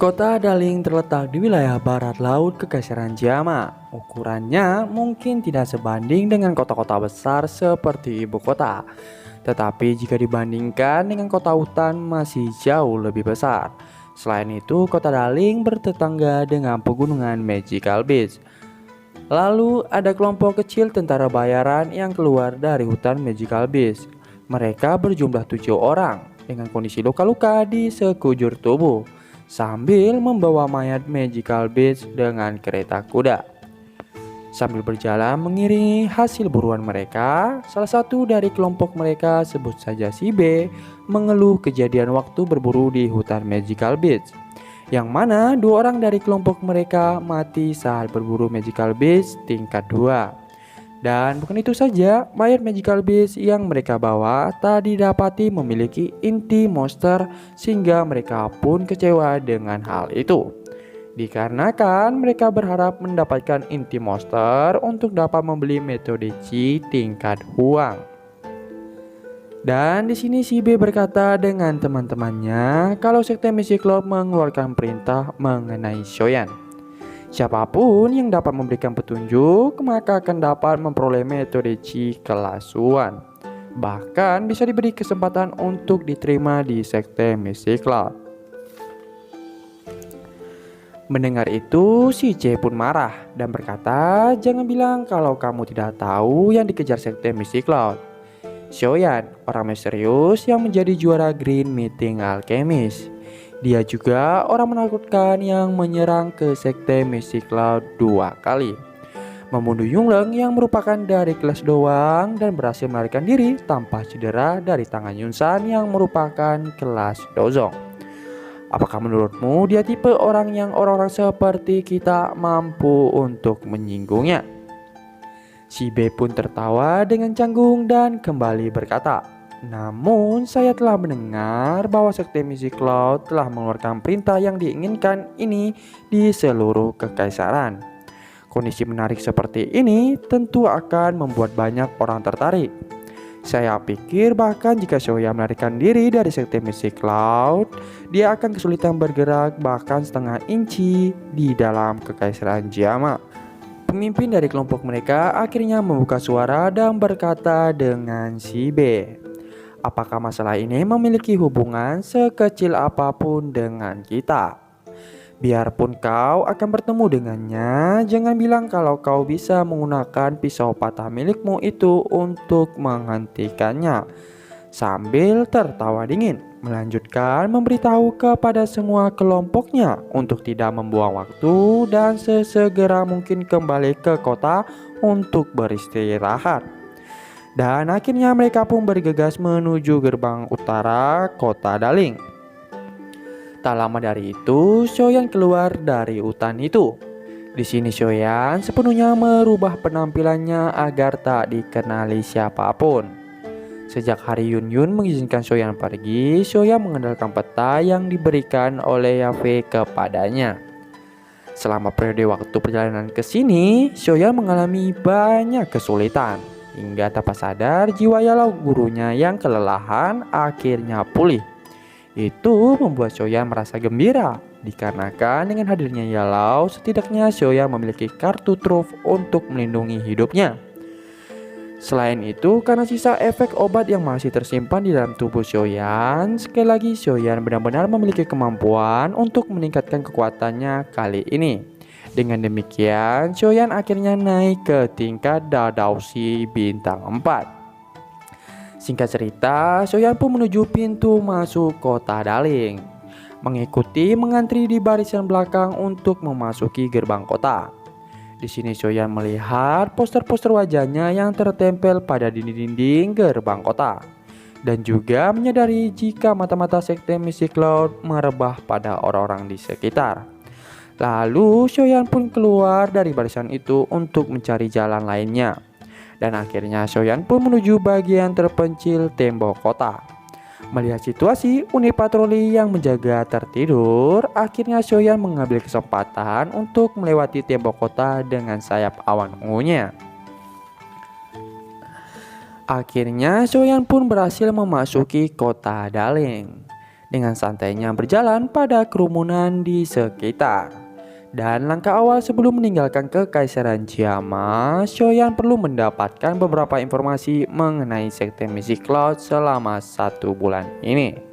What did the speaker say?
Kota Daling terletak di wilayah barat laut Kekaisaran Jama. Ukurannya mungkin tidak sebanding dengan kota-kota besar seperti ibu kota. Tetapi jika dibandingkan dengan kota hutan masih jauh lebih besar. Selain itu, Kota Daling bertetangga dengan pegunungan Magical Beach. Lalu ada kelompok kecil tentara bayaran yang keluar dari hutan Magical Beach. Mereka berjumlah 7 orang dengan kondisi luka-luka di sekujur tubuh sambil membawa mayat Magical Beach dengan kereta kuda. Sambil berjalan mengiringi hasil buruan mereka, salah satu dari kelompok mereka, sebut saja si B, mengeluh kejadian waktu berburu di hutan Magical Beach, yang mana 2 orang dari kelompok mereka mati saat berburu Magical Beach tingkat 2. Dan bukan itu saja, mayat Magical Beast yang mereka bawa tak didapati memiliki inti monster sehingga mereka pun kecewa dengan hal itu. Dikarenakan mereka berharap mendapatkan inti monster untuk dapat membeli metode Chi tingkat Huang. Dan di sini si B berkata dengan teman-temannya kalau Sekte Mystic Cloud mengeluarkan perintah mengenai Shoyan. Siapapun yang dapat memberikan petunjuk maka akan dapat memperoleh metode Chi kelas 1. Bahkan bisa diberi kesempatan untuk diterima di Sekte Mystic Cloud. Mendengar itu si C pun marah dan berkata, jangan bilang kalau kamu tidak tahu yang dikejar Sekte Mystic Cloud. Shoyan, orang misterius yang menjadi juara Green Meeting Alchemist. Dia juga orang menakutkan yang menyerang ke Sekte Mystic Cloud 2 kali. Membunuh Yungleng yang merupakan dari kelas doang dan berhasil melarikan diri tanpa cedera dari tangan Yunsan yang merupakan kelas Dozong. Apakah menurutmu dia tipe orang yang orang-orang seperti kita mampu untuk menyinggungnya? Si B pun tertawa dengan canggung dan kembali berkata, namun saya telah mendengar bahwa Sekte Mystic Cloud telah mengeluarkan perintah yang diinginkan ini di seluruh kekaisaran. Kondisi menarik seperti ini tentu akan membuat banyak orang tertarik. Saya pikir bahkan jika Shoya melarikan diri dari Sekte Mystic Cloud, dia akan kesulitan bergerak bahkan setengah inci di dalam kekaisaran Jama. Pemimpin dari kelompok mereka akhirnya membuka suara dan berkata dengan si B, apakah masalah ini memiliki hubungan sekecil apapun dengan kita? Biarpun kau akan bertemu dengannya, jangan bilang kalau kau bisa menggunakan pisau patah milikmu itu untuk menghentikannya. Sambil tertawa dingin, melanjutkan memberitahu kepada semua kelompoknya untuk tidak membuang waktu dan sesegera mungkin kembali ke kota untuk beristirahat. Dan akhirnya mereka pun bergegas menuju gerbang utara Kota Daling. Tak lama dari itu, Shoyan keluar dari hutan itu. Di sini Shoyan sepenuhnya merubah penampilannya agar tak dikenali siapapun. Sejak hari Yun Yun mengizinkan Shoyan pergi, Shoyan mengandalkan peta yang diberikan oleh Yahweh kepadanya. Selama periode waktu perjalanan ke sini, Shoyan mengalami banyak kesulitan. Hingga tanpa sadar jiwa Yalau gurunya yang kelelahan akhirnya pulih. Itu membuat Shoyan merasa gembira. Dikarenakan dengan hadirnya Yalau, setidaknya Shoyan memiliki kartu truf untuk melindungi hidupnya. Selain itu, karena sisa efek obat yang masih tersimpan di dalam tubuh Shoyan, sekali lagi Shoyan benar-benar memiliki kemampuan untuk meningkatkan kekuatannya kali ini. Dengan demikian, Shoyan akhirnya naik ke tingkat Dadausi bintang 4. Singkat cerita, Shoyan pun menuju pintu masuk Kota Daling. Mengikuti mengantri di barisan belakang untuk memasuki gerbang kota. Di sini Shoyan melihat poster-poster wajahnya yang tertempel pada dinding-dinding gerbang kota. Dan juga menyadari jika mata-mata Sekte Mystic Cloud merebah pada orang-orang di sekitar. Lalu Shoyan pun keluar dari barisan itu untuk mencari jalan lainnya. Dan akhirnya Shoyan pun menuju bagian terpencil tembok kota. Melihat situasi unit patroli yang menjaga tertidur, akhirnya Shoyan mengambil kesempatan untuk melewati tembok kota dengan sayap awan ungunya. Akhirnya Shoyan pun berhasil memasuki Kota Daling. dengan santainya berjalan pada kerumunan di sekitar. Dan langkah awal sebelum meninggalkan kekaisaran Jiama, Shoyan perlu mendapatkan beberapa informasi mengenai sekte Mystic Cloud selama 1 bulan ini.